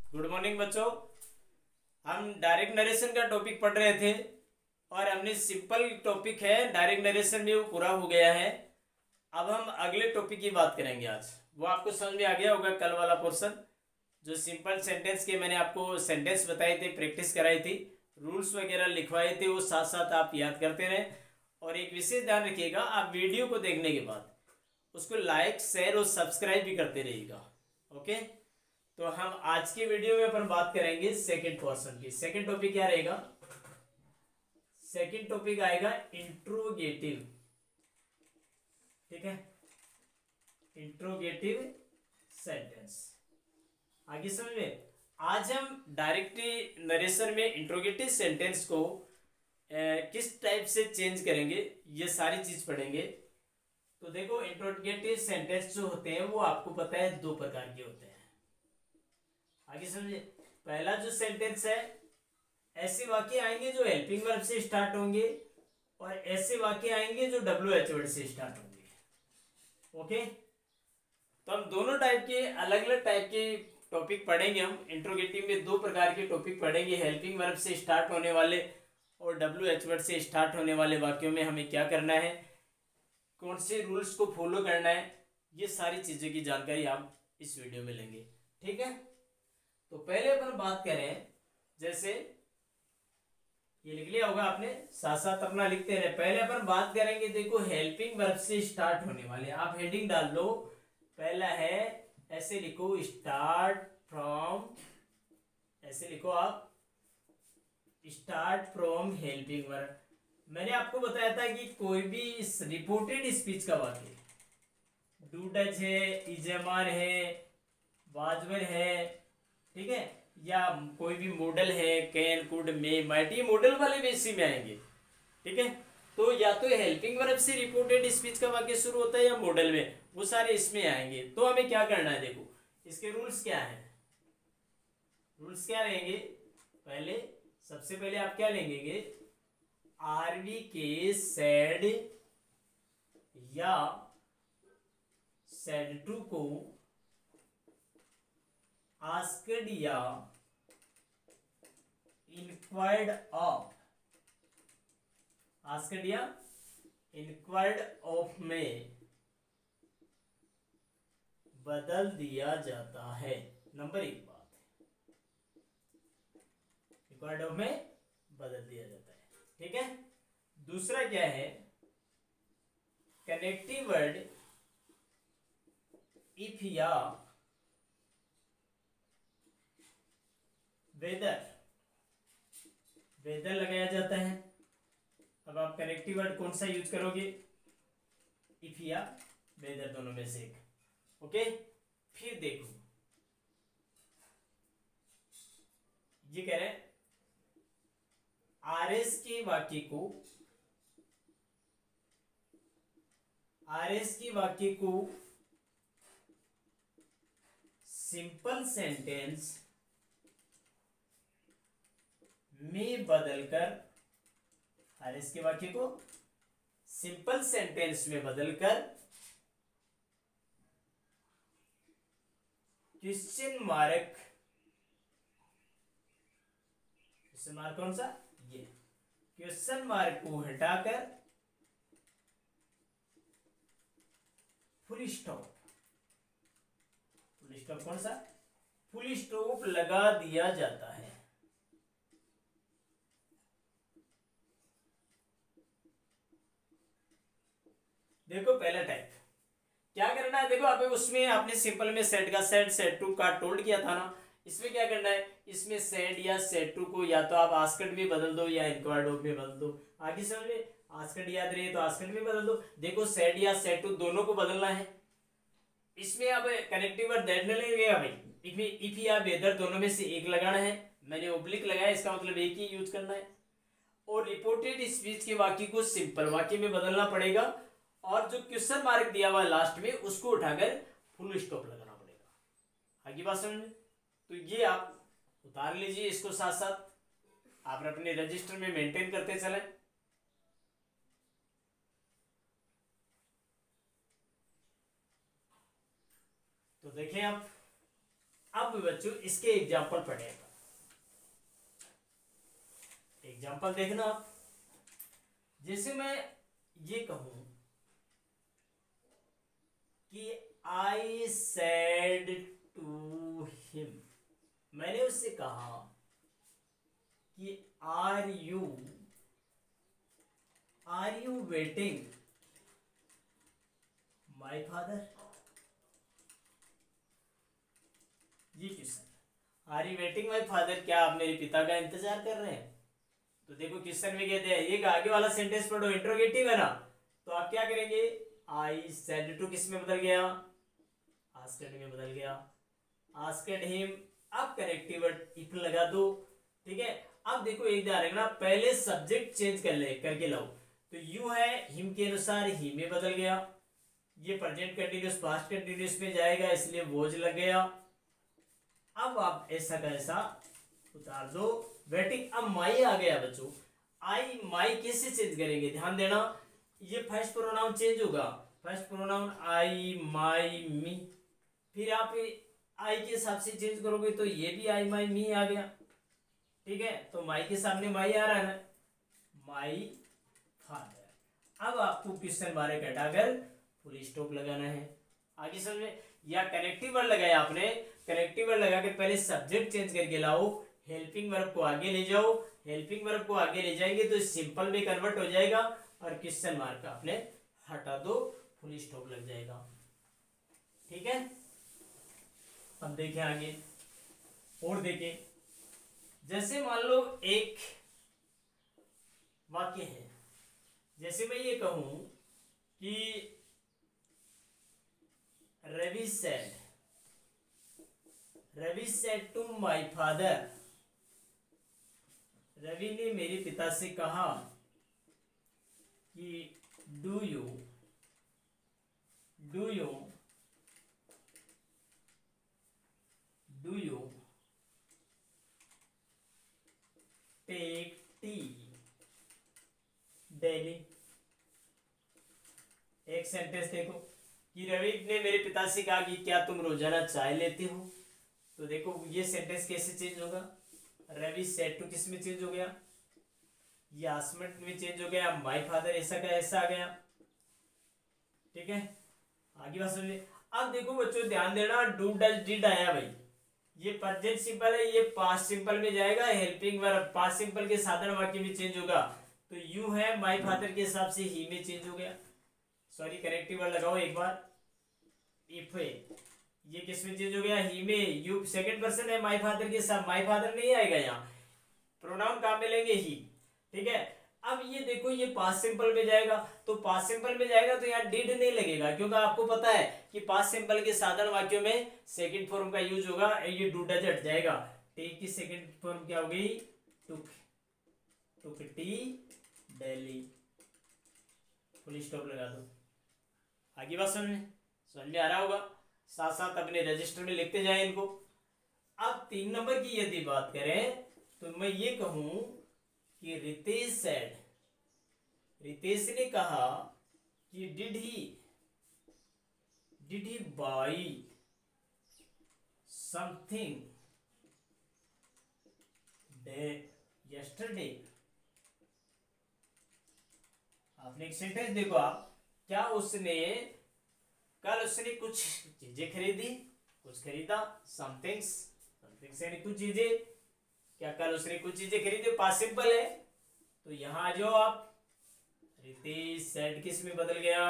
Good morning बच्चों। हम direct narration का टॉपिक पढ़ रहे थे और हमने सिंपल टॉपिक है डायरेक्ट नरेशन में वो पूरा हो गया है। अब हम अगले टॉपिक की बात करेंगे आज। वो आपको समझ में आ गया होगा कल वाला पोर्शन, जो सिंपल सेंटेंस के मैंने आपको सेंटेंस बताए थे, प्रैक्टिस कराई थी, रूल्स वगैरह लिखवाए थे, वो साथ साथ आप याद करते रहें। और एक विशेष ध्यान रखिएगा, आप वीडियो को देखने के बाद उसको लाइक शेयर और सब्सक्राइब भी करते रहिएगा। ओके, तो हम आज की वीडियो में अपन बात करेंगे सेकंड पोर्शन की। सेकंड टॉपिक क्या रहेगा? सेकंड टॉपिक आएगा इंट्रोगेटिव। ठीक है, इंट्रोगेटिव सेंटेंस। आगे समझ में। आज हम डायरेक्ट नरेशन में इंट्रोगेटिव सेंटेंस को किस टाइप से चेंज करेंगे, ये सारी चीज पढ़ेंगे। तो देखो, इंट्रोगेटिव सेंटेंस जो होते हैं वो आपको पता है दो प्रकार के होते हैं। आगे समझिए। पहला जो सेंटेंस है, ऐसे वाक्य आएंगे जो हेल्पिंग वर्ब से स्टार्ट होंगे और ऐसे वाक्य आएंगे जो WH वर्ड से स्टार्ट होंगे। ओके, तो हम दोनों टाइप के अलग अलग टाइप के टॉपिक पढ़ेंगे। हम इंट्रोगेटिव में दो प्रकार के टॉपिक पढ़ेंगे, हेल्पिंग वर्ब से स्टार्ट होने वाले और WH वर्ड से स्टार्ट होने वाले वाक्यों में हमें क्या करना है, कौन से रूल्स को फॉलो करना है, ये सारी चीजों की जानकारी आप इस वीडियो में लेंगे। ठीक है, तो पहले अपन बात करें, जैसे ये लिख लिया होगा आपने, साथ साथ अपना लिखते रहे। पहले अपन बात करेंगे, देखो हेल्पिंग वर्ब से स्टार्ट होने वाले, आप हेडिंग डाल लो। पहला है, ऐसे लिखो स्टार्ट फ्रॉम, ऐसे लिखो आप स्टार्ट फ्रॉम हेल्पिंग वर्ब। मैंने आपको बताया था कि कोई भी रिपोर्टेड स्पीच का वाक्य, डू डज है, इजमार है, वाजवर है, ठीक है, या कोई भी मॉडल है, कैन कुड मे माइट, ये मॉडल वाले भी इसी में आएंगे। ठीक है, तो या तो हेल्पिंग वर्ब से रिपोर्टेड स्पीच का वाक्य शुरू होता है या मॉडल में, वो सारे इसमें आएंगे। तो हमें क्या करना है, देखो इसके रूल्स क्या है। रूल्स क्या रहेंगे? पहले, सबसे पहले आप क्या लेंगे, आरवी के सेड या सेड टू को आस्क्ड या इंक्वायर्ड ऑफ, आस्क्ड या इंक्वायर्ड ऑफ में बदल दिया जाता है। नंबर एक बात, इंक्वायर्ड ऑफ में बदल दिया जाता है। ठीक है, दूसरा क्या है, कनेक्टिव वर्ड इफ या वेदर, वेदर लगाया जाता है। अब आप कनेक्टिव वर्ड कौन सा यूज करोगे, इफ या वेदर, दोनों में से एक। ओके, फिर देखो ये कह रहे हैं RS के वाक्य को, RS के वाक्य को सिंपल सेंटेंस में बदलकर, RS के वाक्य को सिंपल सेंटेंस में बदलकर क्वेश्चन मार्क, क्वेश्चन मार्क कौन सा, ये क्वेश्चन मार्क को हटाकर फुल स्टॉप, फुल स्टॉप कौन सा, फुल स्टॉप लगा दिया जाता है। देखो पहला टाइप क्या करना है, देखो अभी उसमें आपने सिंपल में सेट का सेट, सेट टू का टोल्ड किया था ना। इसमें क्या करना है, इसमें सेट या सेट टू को या तो आप आस्क्ड भी बदल दो या इंक्वायर्ड ऑफ में बदल दो। आगे समझ में, आस्क्ड याद रहे तो आस्क्ड में बदल दो। देखो सेट या सेट टू दोनों को बदलना है। इसमें अब कनेक्टिव वर्ड दैट नहीं लगेगा भाई, इसमें इफ या वेदर दोनों में से एक लगाना है। मैंने ओब्लिक लगाया, इसका मतलब एक ही यूज करना है। और रिपोर्टेड स्पीच के वाक्य को सिंपल वाक्य में बदलना पड़ेगा, और जो क्वेश्चन मार्क दिया हुआ लास्ट में उसको उठाकर फुल स्टॉप लगाना पड़ेगा। आगे बात समझ। तो ये आप उतार लीजिए, इसको साथ साथ आप अपने रजिस्टर में मेंटेन करते चलें। तो देखें आप, अब बच्चों इसके एग्जाम्पल पढ़ेगा। एग्जाम्पल देखना आप। जैसे मैं ये कहूं कि आई सेड टू हिम, मैंने उससे कहा कि are you waiting my father. ये question, are you waiting my father, क्या आप मेरे पिता का इंतजार कर रहे हैं? तो देखो क्वेश्चन में कहते हैं, ये आगे वाला सेंटेंस पढ़ो, इंट्रोगेटिव है ना, तो आप क्या करेंगे, आई सेड टू किस में बदल गया, आस्क्ड में बदल गया, आस्क्ड हिम। अब कनेक्टिव वर्ड इफ लगा दो, ठीक है। अब देखो एक ध्यान रखना, पहले सब्जेक्ट चेंज करके लाओ, तो यू है हिम के अनुसार ही में बदल गया, ये प्रेजेंट कंटिन्यूअस पास्ट कंटिन्यूअस में जाएगा इसलिए वोज लग गया। अब आप ऐसा का ऐसा उतार दो, वेटिंग। अब माई आ गया बच्चों, आई माई कैसे चेंज करेंगे, ध्यान देना, ये फर्स्ट प्रोनाउन चेंज होगा, फर्स्ट प्रोनाउन आई माई मी, फिर आप आई के हिसाब से चेंज करोगे तो ये भी आई माई मी आ गया, ठीक है। तो माई के सामने माई आ रहा है ना, माई फादर। अब आपको क्वेश्चन मार्क हटाकर फुल स्टॉप लगाना है, आगे समझ। या कनेक्टिव वर्ड लगाया आपने, कनेक्टिव वर्ड लगा के पहले सब्जेक्ट चेंज करके लाओ, हेल्पिंग वर्ब को आगे ले जाओ, हेल्पिंग वर्ब को आगे ले जाएंगे तो सिंपल में कन्वर्ट हो जाएगा और क्वेश्चन मार्क आपने हटा दो, फुल स्टॉप लग जाएगा, ठीक है। अब देखें आगे और देखें, जैसे मान लो एक वाक्य है, जैसे मैं ये कहूं कि Ravi said to my father, Ravi ने मेरे पिता से कहा कि do you take tea daily. एक सेंटेंस देखो कि रवि ने मेरे पिता से कहा कि क्या तुम रोजाना चाय लेते हो, तो देखो ये सेंटेंस कैसे चेंज होगा, रवि सेड टू किस में चेंज हो गया, ये आस्क्ड में चेंज हो गया, माय फादर ऐसा का ऐसा आ गया, ठीक है। आगे बात समझिए। अब देखो बच्चों ध्यान देना, डू डज डिड आया भाई, ये प्रेजेंट सिंपल है, ये पास्ट सिंपल में जाएगा, हेल्पिंग वर्ब पास्ट सिंपल के साधारण वाक्य में चेंज होगा, तो यू है माय फादर के हिसाब से ही में चेंज हो गया, सॉरी कनेक्टिव वर्ड लगाओ एक बार, इफ है, ये किस में चेंज हो गया, ही में, यू सेकंड पर्सन है, माय फादर के साथ माय फादर नहीं आएगा, यहाँ प्रोनाउन काम में लेंगे ही, ठीक है। अब ये देखो ये पास्ट सिंपल में जाएगा, तो पास्ट सिंपल में जाएगा तो यहाँ डिड नहीं लगेगा, क्योंकि आपको पता है कि पास्ट सिंपल के साधारण वाक्यों में सेकंड फॉर्म का यूज होगा, ये डू डज हट जाएगा, टेक की सेकंड फॉर्म क्या हो गई, टुक टी डेली, फुल स्टॉप लगा दो। आगे बात समझ में आ रहा होगा, साथ साथ अपने रजिस्टर में लिखते जाएं इनको। अब 3 नंबर की यदि बात करें तो मैं ये कहूं कि रितेश ने कहा कि did he by something yesterday. आपने एक सेंटेंस देखो आप, क्या उसने कल उसने कुछ चीजें खरीदी, कुछ खरीदा, समथिंग से कुछ चीजें, क्या कल उसने कुछ चीजें खरीदी, पास्ट सिंपल है, तो यहां आ जाओ आप, रितेश सेड किस में बदल गया,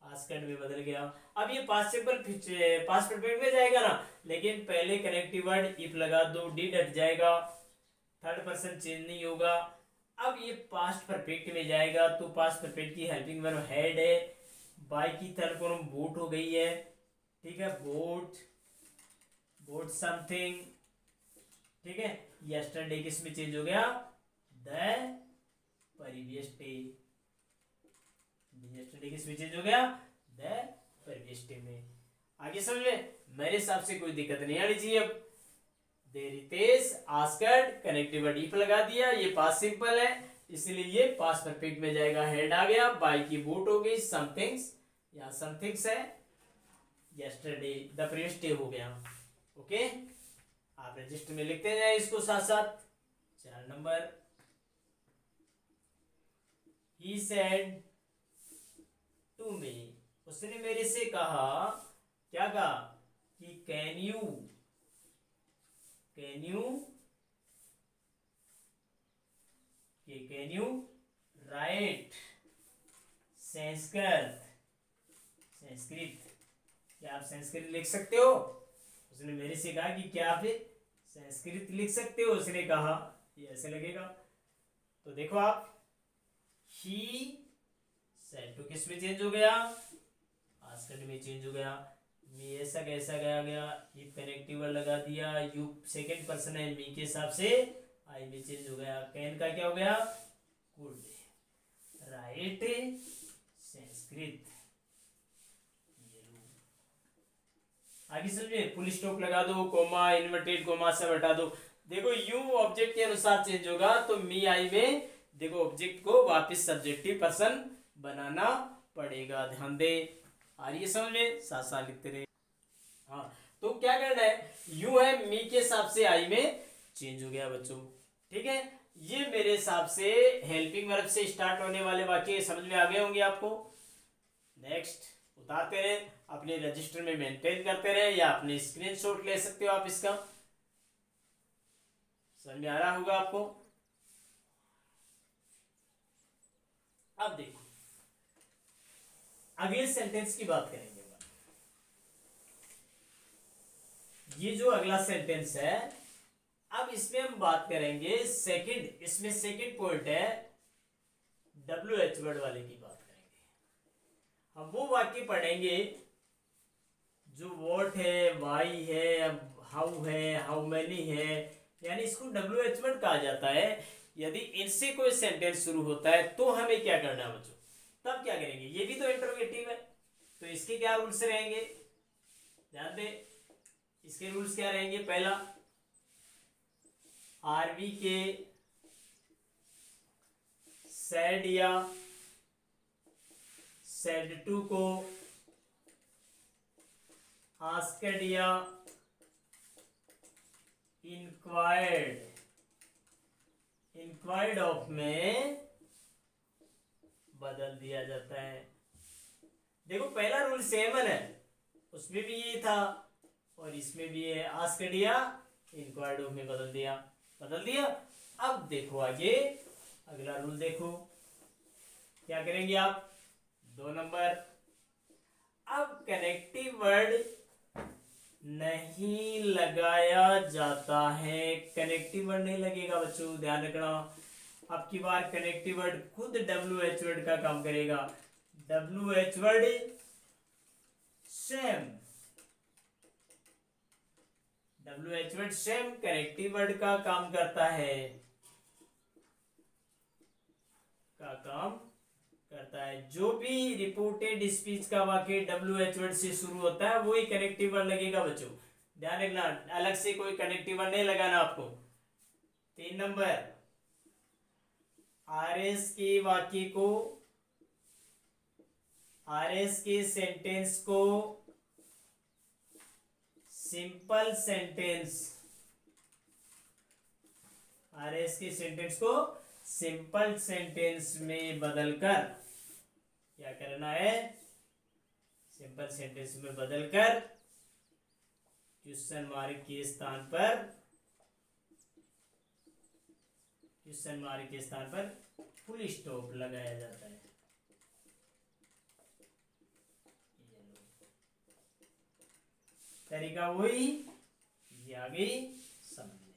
आस्क्ड में बदल गया। अब ये पास्ट सिंपल पास्ट परफेक्ट में जाएगा ना, लेकिन पहले कनेक्टिव वर्ड इफ लगा दो, डिड हट जाएगा, थर्ड पर्सन चेंज नहीं होगा। अब ये पास्ट परफेक्ट में जाएगा तो पास्ट परफेक्ट की हेल्पिंग वर्ब हैड है, बाय की थर्ड फॉर्म बोट हो गई है, ठीक है, बोट समथिंग, ठीक है। यस्टरडे किस में चेंज हो गया, द प्रीवियस डे, यस्टरडे किस में चेंज हो गया, द प्रीवियस डे में। आगे समझे, मेरे हिसाब से कोई दिक्कत नहीं आनी चाहिए। अब Ritesh asked connective word if लगा दिया, ये पास्ट सिंपल है इसलिए ये पास्ट परफेक्ट में जाएगा, हेड आ गया, बाय की बोट हो गई, समथिंग्स या समथिंग्स है, यस्टरडे द प्रीवियस डे हो गया। ओके, आप रजिस्टर में लिखते जाए इसको साथ साथ। 4 number, he said to me, उसने मेरे से कहा, क्या कहा कि कैन यू राइट संस्कृत, क्या आप संस्कृत लिख सकते हो? उसने मेरे से कहा कि क्या आप संस्कृत लिख सकते हो? उसने कहा, ये ऐसे लगेगा। तो देखो आप, ही सेड टू किस में चेंज हो गया? आस्क्ड में चेंज हो गया। मी ऐसा कैसा गया, इफ कनेक्टिव वर्ड लगा दिया, यू सेकंड पर्सन है, मी के हिसाब से आई में चेंज हो गया। कैन का क्या हो गया? Could write Sanskrit. आगे समझे, फुल स्टॉप लगा दो, कोमा, इन्वर्टेड कोमा सब हटा दो। देखो यू ऑब्जेक्ट के अनुसार चेंज होगा, तो मी आई में देखो ऑब्जेक्ट को वापस सब्जेक्टिव पर्सन बनाना पड़ेगा, ध्यान दे। आ रही है समझ में? साथ साथ लिखते रहे। हाँ, तो क्या करना है, यू है, मी के हिसाब से आई में चेंज हो गया बच्चों, ठीक है। ये मेरे हिसाब से हेल्पिंग वर्ब से स्टार्ट होने वाले वाक्य समझ में आ गए होंगे आपको। नेक्स्ट उतारते रहे, अपने रजिस्टर में मेंटेन करते रहे, या अपने स्क्रीनशॉट ले सकते हो आप इसका। समझ में आ रहा होगा आपको। अब देखो अगले सेंटेंस की बात करेंगे। ये जो अगला सेंटेंस है, अब इसमें हम बात करेंगे सेकंड, इसमें सेकंड पॉइंट है WH वर्ड वाले की बात करेंगे। हम वो वाक्य पढ़ेंगे जो वॉट है, वाई है, हाउ है, हाउ मैनी है, यानी इसको WH वर्ड कहा जाता है। यदि इनसे कोई सेंटेंस शुरू होता है तो हमें क्या करना है बच्चों? तब क्या करेंगे? ये भी तो इंटरोगेटिव है, तो इसके क्या रूल्स रहेंगे? ध्यान दे, इसके रूल्स क्या रहेंगे? पहला, आरवी के सेड या सेड टू को आस्क्ड या इंक्वायर्ड ऑफ में बदल दिया जाता है। देखो पहला रूल सेम है, उसमें भी ये था और इसमें भी है, आस्क्ड या इंक्वायर्ड ऑफ में बदल दिया। अब देखो आगे अगला रूल देखो, क्या करेंगे आप? 2 नंबर, अब कनेक्टिव वर्ड नहीं लगाया जाता है। कनेक्टिव वर्ड नहीं लगेगा बच्चों, ध्यान रखना। अब की बार कनेक्टिव वर्ड खुद WH वर्ड का काम करेगा। WH word same, WH word same connective word का काम करता है, जो भी रिपोर्टेड स्पीच का वाक्य WH वर्ड से शुरू होता है वही कनेक्टिव वर्ड लगेगा बच्चों, ध्यान रखना। अलग से कोई कनेक्टिव वर्ड नहीं लगाना आपको। 3 नंबर, RS के वाक्य को, RS के सेंटेंस को सिंपल सेंटेंस, RS के सेंटेंस को सिंपल सेंटेंस में बदलकर क्या करना है? सिंपल सेंटेंस में बदलकर क्वेश्चन मार्क के स्थान पर फुल स्टॉप लगाया जाता है। तरीका वही, ये आ गई समझ।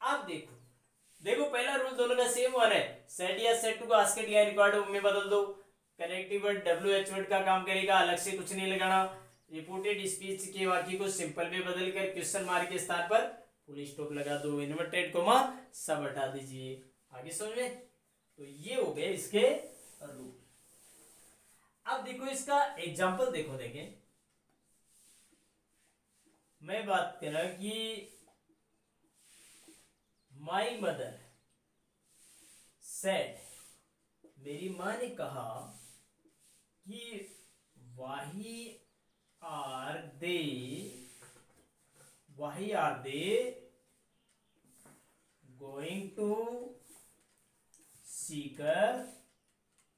अब देखो पहला रूल दोनों का सेम वन है, सेड या सेड टू को आस्क्ड या रिक्वायर्ड में बदल दो। कनेक्टिव वर्ड WH वर्ड का काम करेगा, अलग से कुछ नहीं लगाना। रिपोर्टेड स्पीच के वाक्य को सिंपल में बदलकर क्वेश्चन मार्क के स्थान पर फुल स्टॉप लगा दो, इन्वर्टेड कोमा सब हटा दीजिए। आगे समझ में? तो ये हो गए इसके रूल। अब देखो इसका एग्जाम्पल देखें। मैं बात कर रहा कि माई मदर सेड, मेरी माँ ने कहा कि why are they why are they going to Sikar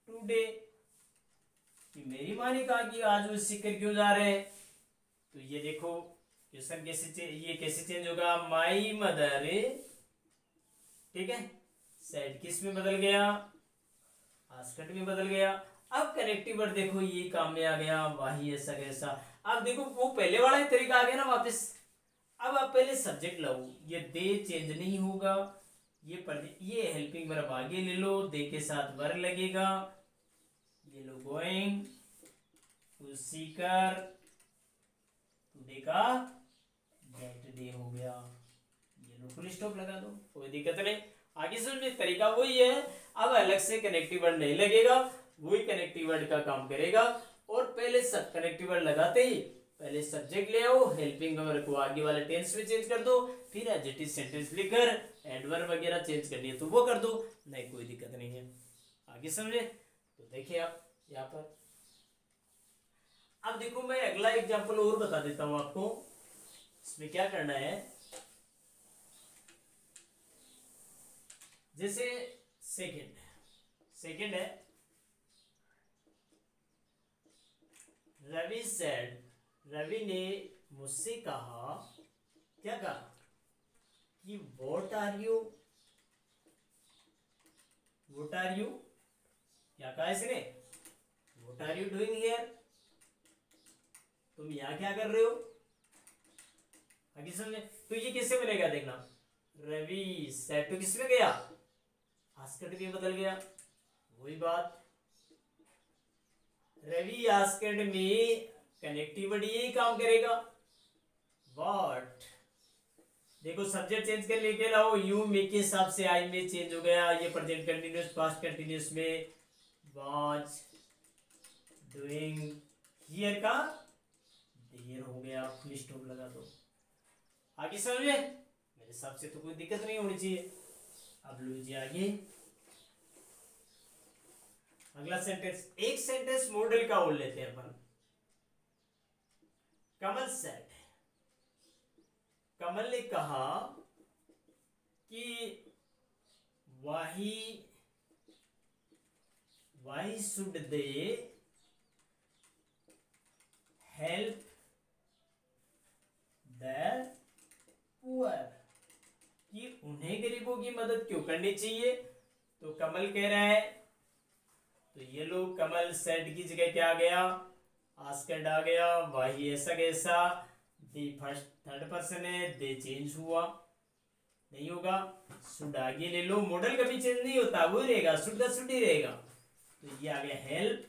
today, कि मेरी माँ ने कहा कि आज वो सीकर क्यों जा रहे हैं। तो ये देखो क्वेश्चन ये कैसे चेंज होगा, माई मदर, ठीक है, सेड किस में बदल गया, आस्क्ड में बदल गया। अब कनेक्टिव वर्ड देखो ये काम में आ गया, वही ऐसा कैसा। अब देखो वो पहले वाला ही तरीका आ गया ना वापस। अब आप पहले सब्जेक्ट लो, ये दे चेंज नहीं होगा, ये हेल्पिंग वर्ब आगे ले लो, दे के साथ वर्ब लगेगा, ये लो गोइंग टू सीकर, टुडे का दैट डे हो गया, ये लो फुल स्टॉप लगा दो, कोई दिक्कत नहीं। आगे समझे तरीका वही है। अब अलग से कनेक्टिव वर्ड नहीं लगेगा, वही कनेक्टिव वर्ड का काम करेगा। और पहले सब कनेक्टिव वर्ड लगाते ही पहले सब्जेक्ट ले आओ, हेल्पिंग वर्ब को आगे वाले टेंस में चेंज कर दो, फिर एडजेक्टिव सेंटेंस लिखकर एडवर्ब वगैरह चेंज करनी है तो वो कर दो, नहीं कोई दिक्कत नहीं है। आगे समझे। तो देखिए आप यहाँ पर, अब देखो मैं अगला एग्जांपल और बता देता हूं आपको। इसमें क्या करना है, जैसे सेकंड है, रवि सेड, रवि ने मुझसे कहा, क्या कहा कि व्हाट आर यू, क्या कहा इसने, what are you doing here, तुम यहां क्या कर रहे हो। आगे समझे। तो ये कैसे बनेगा देखना, रवि सेड तो किस में गया, आस्क्ड में बदल गया, वही बात, रवि आस्क्ड में कनेक्टिव वर्ड यही काम करेगा। व्हाट, देखो सब्जेक्ट चेंज कर लेके लाओ, यू में के हिसाब से आई में चेंज हो गया, ये प्रेजेंट कंटिन्यूअस पास्ट कंटिन्यूअस में वाज डूइंग हियर का देयर हो गया, फुल स्टॉप लगा दो। आगे समझे, मेरे हिसाब से तो कोई दिक्कत नहीं होनी चाहिए। अब लीजिए आगे अगला सेंटेंस, एक सेंटेंस मॉडल का बोल लेते हैं अपन। कमल सेड, कमल ने कहा कि why should they help the poor, कि उन्हें गरीबों की मदद क्यों करनी चाहिए। तो कमल कह रहा है, तो ये लोग कमल सेड की जगह क्या आ गया, आस्क्ड आ गया, वही ऐसा कैसा, दी फर्स्ट थर्ड पर्सन है, दे चेंज हुआ नहीं होगा, शुड आगे ले लो, मॉडल कभी चेंज नहीं होता, वो ही रहेगा, शुड का शुड ही रहेगा। तो ये आ गया हेल्प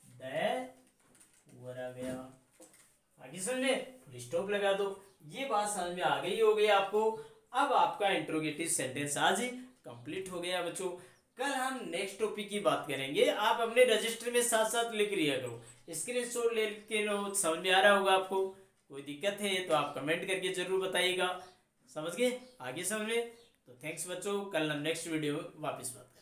द पुअर आ गया। आगे समझे, स्टॉप लगा दो। ये बात समझ में आ गई हो गई आपको। अब आपका इंट्रोगेटिव सेंटेंस आज कंप्लीट हो गया बच्चों। कल हम नेक्स्ट टॉपिक की बात करेंगे। आप अपने रजिस्टर में साथ साथ लिख लिया करो, स्क्रीनशॉट लेके लो, समझ में आ रहा होगा आपको। कोई दिक्कत है तो आप कमेंट करके जरूर बताइएगा। समझ गए, आगे समझ में। तो थैंक्स बच्चों, कल हम नेक्स्ट वीडियो वापस बात